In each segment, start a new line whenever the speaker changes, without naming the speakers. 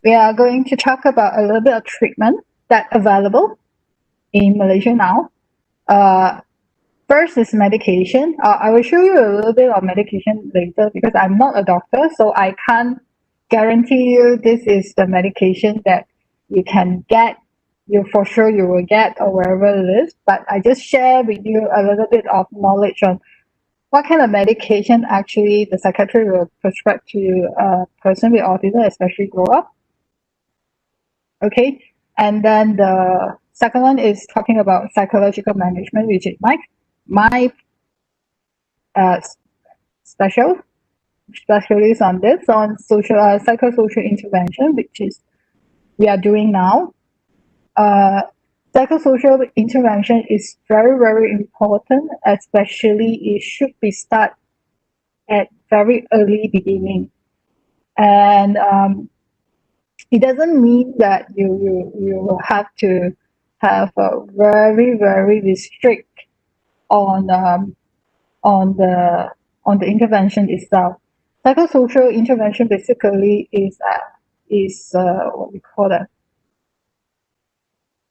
we are going to talk about a little bit of treatment that's available in Malaysia now. First is medication. I will show you a little bit of medication later because I'm not a doctor, so I can't guarantee you this is the medication that you can get, you for sure you will get or wherever it is. But I just share with you a little bit of knowledge on what kind of medication actually the psychiatrist will prescribe to a person with autism, especially grow up. Okay, and then the second one is talking about psychological management, which is my uh, specialist on this, on psychosocial intervention, which is we are doing now. Psychosocial intervention is very, very important, especially it should be start at very early beginning. And it doesn't mean that you will have to have a very, very restrict on the intervention itself. Psychosocial intervention basically is what we call that.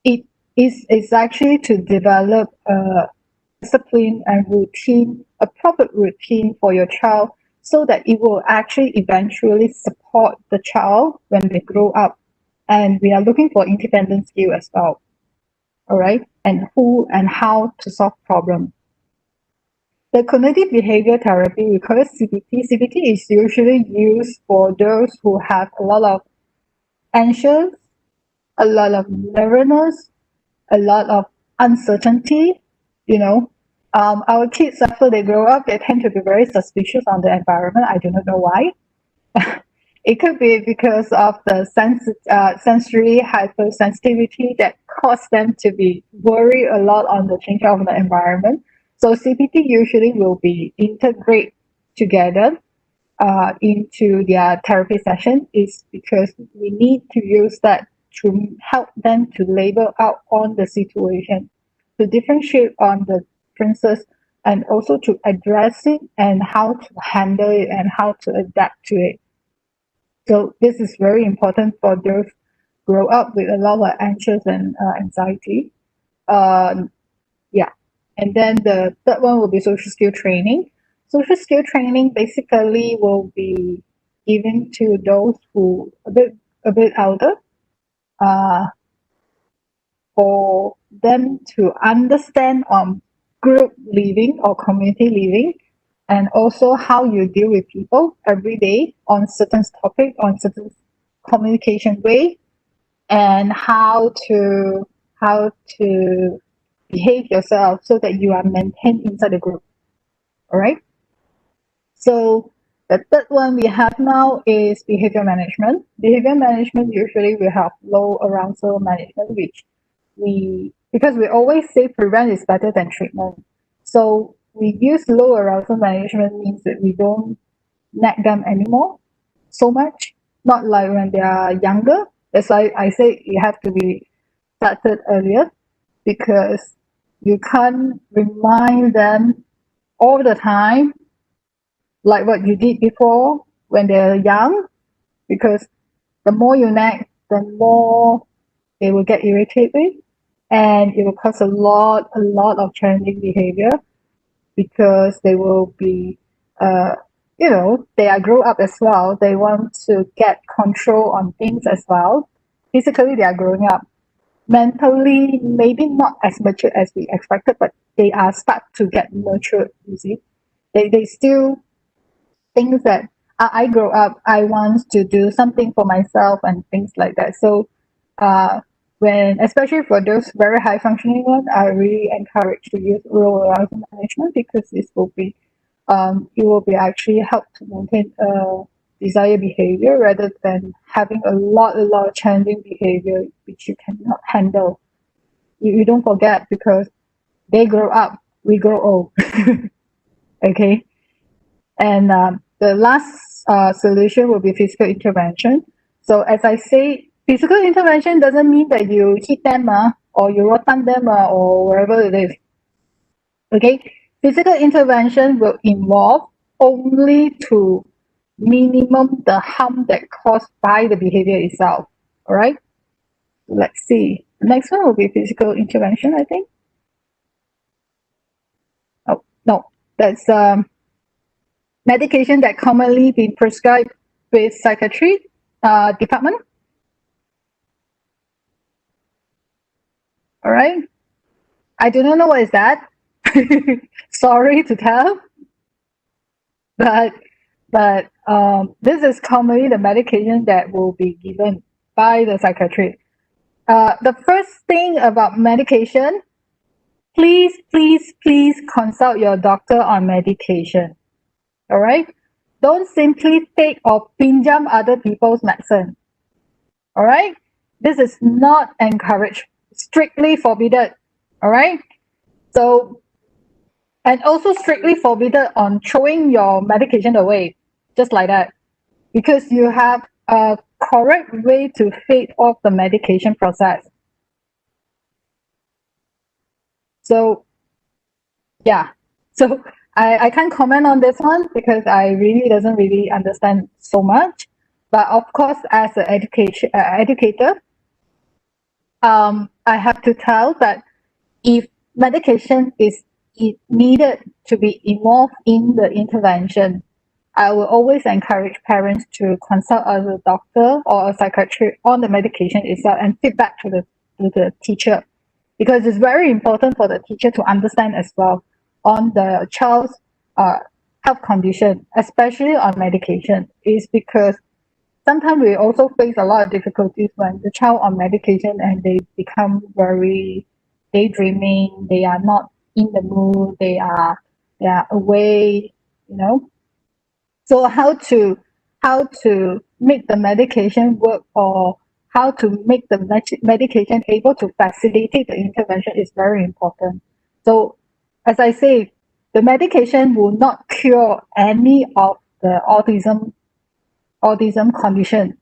It is actually to develop a discipline and routine, a proper routine for your child, so that it will actually eventually support the child when they grow up. And we are looking for independent skill as well. All right, and who and how to solve problems. The cognitive behavior therapy, we call it CBT. CBT is usually used for those who have a lot of anxious, a lot of nervousness, a lot of uncertainty. Our kids, after they grow up, they tend to be very suspicious on the environment. I do not know why. It could be because of the sensory hypersensitivity that cause them to be worried a lot on the change of the environment. So CBT usually will be integrate together into their therapy session, is because we need to use that to help them to label out on the situation, to differentiate on the differences, and also to address it and how to handle it and how to adapt to it. So this is very important for those grow up with a lot of anxious and anxiety. Yeah. And then the third one will be social skill training. Social skill training basically will be given to those who a bit older, for them to understand group living or community living, and also how you deal with people every day on certain topic, on certain communication way, and how to behave yourself so that you are maintained inside the group. All right. So the third one we have now is behavior management. Behavior management usually we have low arousal management, which because we always say prevent is better than treatment. So we use low arousal management means that we don't nag them anymore so much, not like when they are younger. That's why I say you have to be started earlier, because you can't remind them all the time like what you did before when they're young, because the more you nag, the more they will get irritated, and it will cause a lot of challenging behavior, because they will be they are grow up as well. They want to get control on things as well. Physically they are growing up, mentally maybe not as mature as we expected, but they are start to get matured. You see, they still think that I grow up, I want to do something for myself and things like that. So when, especially for those very high functioning ones, I really encourage to use low arousal management, because this will be it will be actually help to maintain desired behavior, rather than having a lot of challenging behavior which you cannot handle. You don't forget, because they grow up, we grow old. Okay. And the last solution will be physical intervention. So as I say, physical intervention doesn't mean that you hit them or you rotan them or wherever it is. Okay, physical intervention will involve only to minimum the harm that caused by the behavior itself. All right. Let's see. The next one will be physical intervention, I think. Oh, no, that's medication that commonly been prescribed with psychiatry department. All right. I do not know what is that. Sorry to tell, but this is commonly the medication that will be given by the psychiatrist. The first thing about medication, please, please, please consult your doctor on medication. All right? Don't simply take or pinjam other people's medicine. All right? This is not encouraged, strictly forbidden. All right? So, and also strictly forbidden on throwing your medication away, just like that, because you have a correct way to fade off the medication process. So, yeah. So I can't comment on this one because I really doesn't really understand so much. But of course, as an educator, I have to tell that if medication is needed to be involved in the intervention, I will always encourage parents to consult a doctor or a psychiatrist on the medication itself and feedback to the teacher, because it's very important for the teacher to understand as well on the child's health condition, especially on medication, is because sometimes we also face a lot of difficulties when the child on medication and they become very daydreaming, they are not in the mood, they are away, you know. So how to make the medication work, or how to make the medication able to facilitate the intervention is very important. So as I say, the medication will not cure any of the autism condition.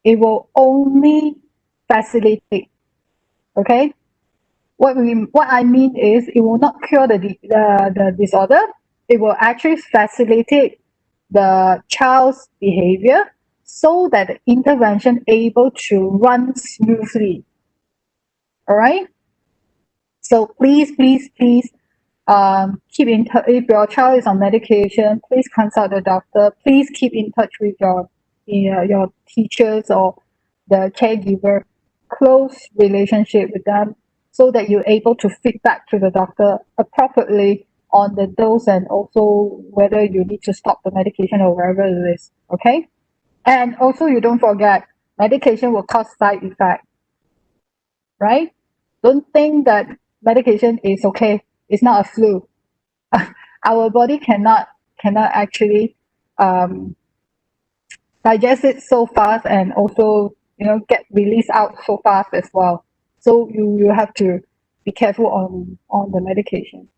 It will only facilitate. Okay. What I mean is it will not cure the disorder. It will actually facilitate the child's behavior so that the intervention able to run smoothly. All right. So please, please, please, keep in touch. If your child is on medication, please consult the doctor. Please keep in touch with your teachers or the caregiver. Close relationship with them so that you're able to feedback to the doctor appropriately on the dose and also whether you need to stop the medication or wherever it is. Okay. And also, you don't forget, medication will cause side effect, right? Don't think that medication is okay. It's not a flu. Our body cannot actually um, digest it so fast and also get released out so fast as well. So you have to be careful on the medication.